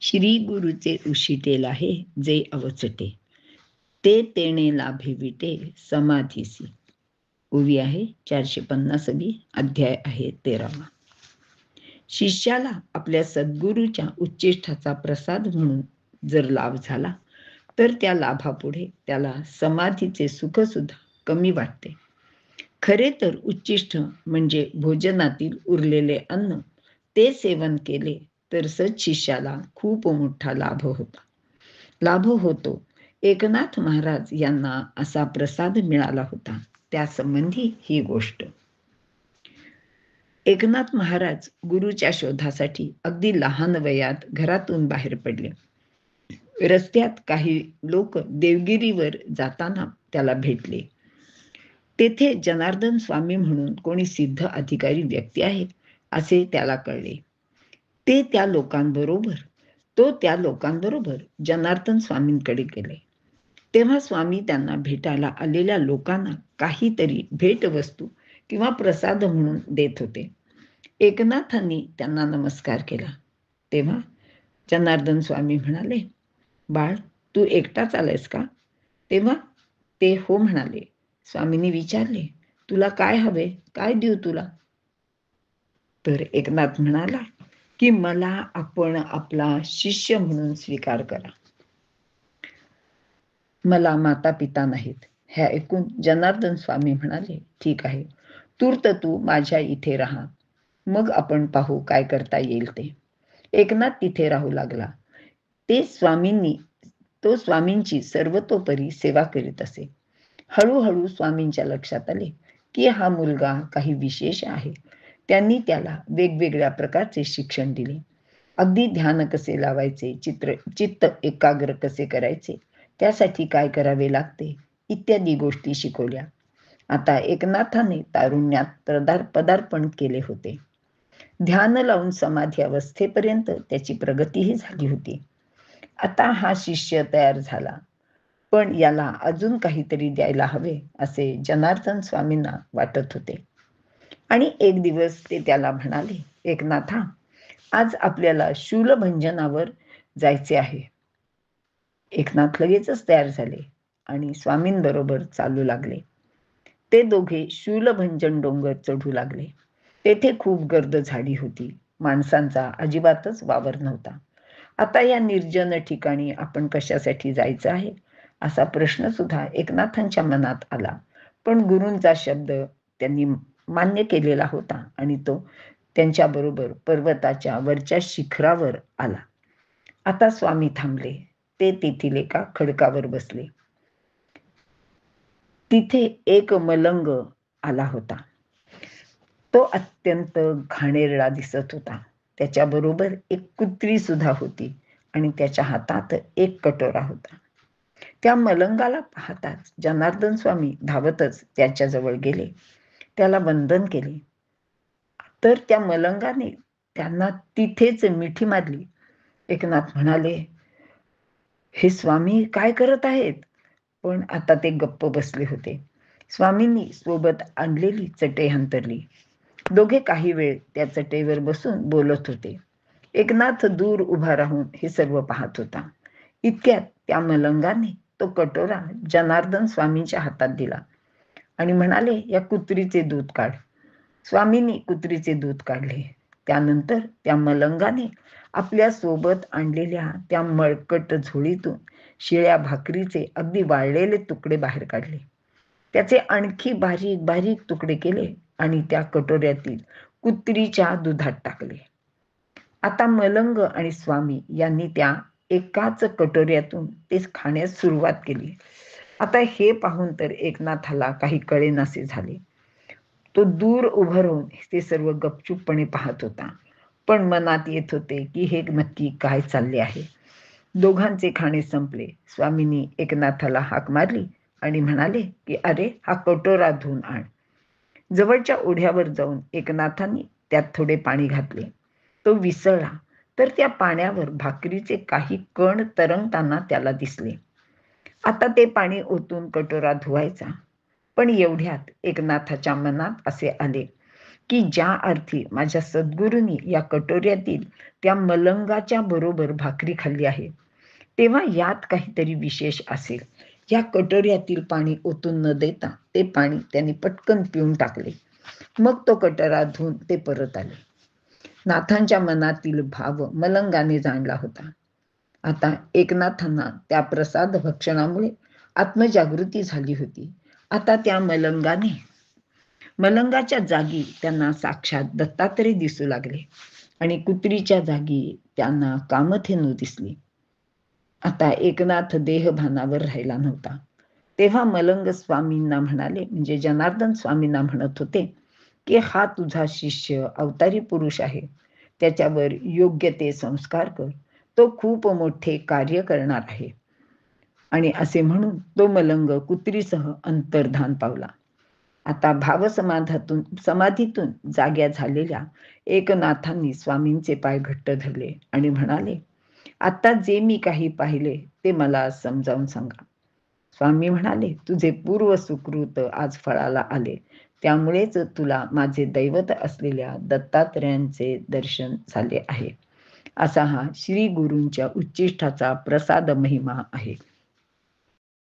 श्री गुरुचे उशिटेल आहे जे अवचटे, ते तेणे लाभे विटे समाधीसी. ओवी आहे 450वी, अध्याय आहे 13वा. शिष्याला आपल्या सद्गुरूच्या उच्चिष्ठाचा प्रसाद म्हणून जर लाभ झाला तर त्या लाभापुढे त्याला समाधीचे सुख सुद्धा कमी वाटते. खरे तर उच्चिष्ठ म्हणजे भोजनातील उरलेले अन्न, ते सेवन केले तर सत्शिष्याला खूप मोठा लाभ होतो. एकनाथ महाराज यांना असा प्रसाद मिळाला होता. त्यासंबंधी ही गोष्ट. एकनाथ महाराज गुरुच्या शोधासाठी अगदी लहान वयात घरातून बाहेर पडले. रस्त्यात काही लोक देवगिरीवर जाताना त्याला भेटले. तेथे जनार्दन स्वामी म्हणून कोणी सिद्ध अधिकारी व्यक्ती आहे असे त्याला कळले. तो त्या लोकांबरोबर जनार्दन स्वामींकडे गेले. तेव्हा स्वामी त्यांना भेटायला आलेल्या लोकांना काहीतरी भेटवस्तू किंवा प्रसाद म्हणून देत होते. एकनाथांनी त्यांना नमस्कार केला. तेव्हा जनार्दन स्वामी म्हणाले, बाळ, तू एकटाच आलायस का? तेव्हा ते हो म्हणाले. स्वामींनी विचारले, तुला काय हवे? काय देऊ तुला? तर एकनाथ म्हणाला की मला आपण आपला शिष्य म्हणून स्वीकार करा. मला माता पिता नाहीत. हे ऐकून जनार्दन स्वामी म्हणाले, ठीक आहे, तूर्त तू माझ्या इथे राहा, मग आपण पाहू काय करता येईल ते. एकनाथ तिथे राहू लागला. तो स्वामींची सर्वतोपरी सेवा करीत असे. हळूहळू स्वामींच्या लक्षात आले की हा मुलगा काही विशेष आहे. त्यांनी त्याला वेगवेगळ्या प्रकारचे शिक्षण दिले. अगदी ध्यान कसे लावायचे, चित्त एकाग्र कसे करायचे, त्यासाठी काय करावे लागते, इत्यादी गोष्टी शिकवल्या. आता एकनाथाने तारुण्यात पदार्पण केले होते. ध्यान लावून समाधी अवस्थेपर्यंत त्याची प्रगतीही झाली होती. आता हा शिष्य तयार झाला, पण याला अजून काहीतरी द्यायला हवे असे जनार्दन स्वामींना वाटत होते. आणि एक दिवस ते त्याला म्हणाले, एकनाथा, आज आपल्याला शूलभंजनावर जायचे आहे. एकनाथ लगेचच तयार झाले आणि स्वामींबरोबर चालू लागले. ते दोघे शूलभंजन डोंगर चढू लागले. तेथे खूप गर्द झाडी होती. माणसांचा अजिबातच वावर नव्हता. आता या निर्जन ठिकाणी आपण कशासाठी जायचं आहे असा प्रश्न सुद्धा एकनाथांच्या मनात आला. पण गुरूंचा शब्द त्यांनी मान्य केलेला होता आणि तो त्यांच्याबरोबर पर्वताच्या वरच्या शिखरावर आला. आता स्वामी थांबले. ते तेथील एका खडकावर बसले. तिथे एक मलंग आला होता. तो अत्यंत घाणेरडा दिसत होता. त्याच्याबरोबर एक कुत्री सुद्धा होती आणि त्याच्या हातात एक कटोरा होता. त्या मलंगाला पाहताच जनार्दन स्वामी धावतच त्याच्याजवळ गेले. त्याला वंदन केले. तर त्या मलंगाने त्यांना तिथेच मिठी मारली. एकनाथ म्हणाले, हे स्वामी काय करत आहेत? पण आता ते गप्प बसले होते. स्वामींनी सोबत आणलेली चटई अंथरली. दोघे काही वेळ त्या चटईवर बसून बोलत होते. एकनाथ दूर उभा राहून हे सर्व पाहत होता. इतक्यात त्या मलंगाने तो कटोरा जनार्दन स्वामींच्या हातात दिला आणि म्हणाले, या कुत्रीचे दूध काढ. स्वामींनी कुत्रीचे दूध काढले. त्यानंतर त्या मलंगाने आपल्या सोबत आणलेल्या त्या मळकट झोळीतून शिळ्या भाकरीचे अगदी वाळलेले तुकडे बाहेर काढले. त्याचे आणखी बारीक बारीक तुकडे केले आणि त्या कटोऱ्यातील कुत्रीच्या दुधात टाकले. आता मलंग आणि स्वामी यांनी त्या एकाच कटोऱ्यातून ते खाण्यास सुरुवात केली. आता हे पाहून तर एकनाथाला काही कळेनासे झाले. तो दूर उभं राहून ते सर्व गपचूपपणे पाहत होता. पण मनात येत होते की हे नक्की काय चालले आहे. दोघांचे खाणे संपले. स्वामींनी एकनाथाला हाक मारली आणि म्हणाले की अरे, हा कटोरा धुवून आण. जवळच्या ओढ्यावर जाऊन एकनाथांनी त्यात थोडे पाणी घातले. तो विसळला तर त्या पाण्यावर भाकरीचे काही कण तरंगताना त्याला दिसले. आता ते पाणी ओतून कटोरा धुवायचा. पण एवढ्यात एकनाथाच्या मनात असे आले की ज्या अर्थी माझ्या सद्गुरूंनी या कटोऱ्यातील त्या मलंगाच्या बरोबर भाकरी खाल्ली आहे, तेव्हा यात काहीतरी विशेष असेल. या कटोऱ्यातील पाणी ओतून न देता ते पाणी त्यांनी पटकन पिऊन टाकले. मग तो कटोरा धुवून ते परत आले. नाथांच्या मनातील भाव मलंगाने जाणला होता. आता एकनाथांना त्या प्रसाद भक्षणामुळे आत्मजागृती झाली होती. आता त्या मलंगाच्या जागी त्यांना साक्षात दत्तात्रय दिसू लागले आणि कुत्रीच्या जागी त्यांना कामधेनू दिसली. आता एकनाथ देहभानावर राहिला नव्हता. तेव्हा मलंग स्वामींना म्हणाले, म्हणजे जनार्दन स्वामींना म्हणत होते की हा तुझा शिष्य अवतारी पुरुष आहे, त्याच्यावर योग्य ते संस्कार कर, तो खूप मोठे कार्य करणार आहे. आणि असे म्हणून तो मलंग कुत्रीसह अंतर्धान पावला. आता समाधीतून जाग्या झालेल्या एकनाथांनी स्वामींचे पाय घट्ट धरले आणि म्हणाले, आता जे मी काही पाहिले ते मला समजावून सांगा. स्वामी म्हणाले, तुझे पूर्व सुकृत आज फळाला आले, त्यामुळेच तुला माझे दैवत असलेल्या दत्तात्रयांचे दर्शन झाले आहे. असा हा श्री गुरूंच्या उच्चिष्टाचा प्रसाद महिमा आहे.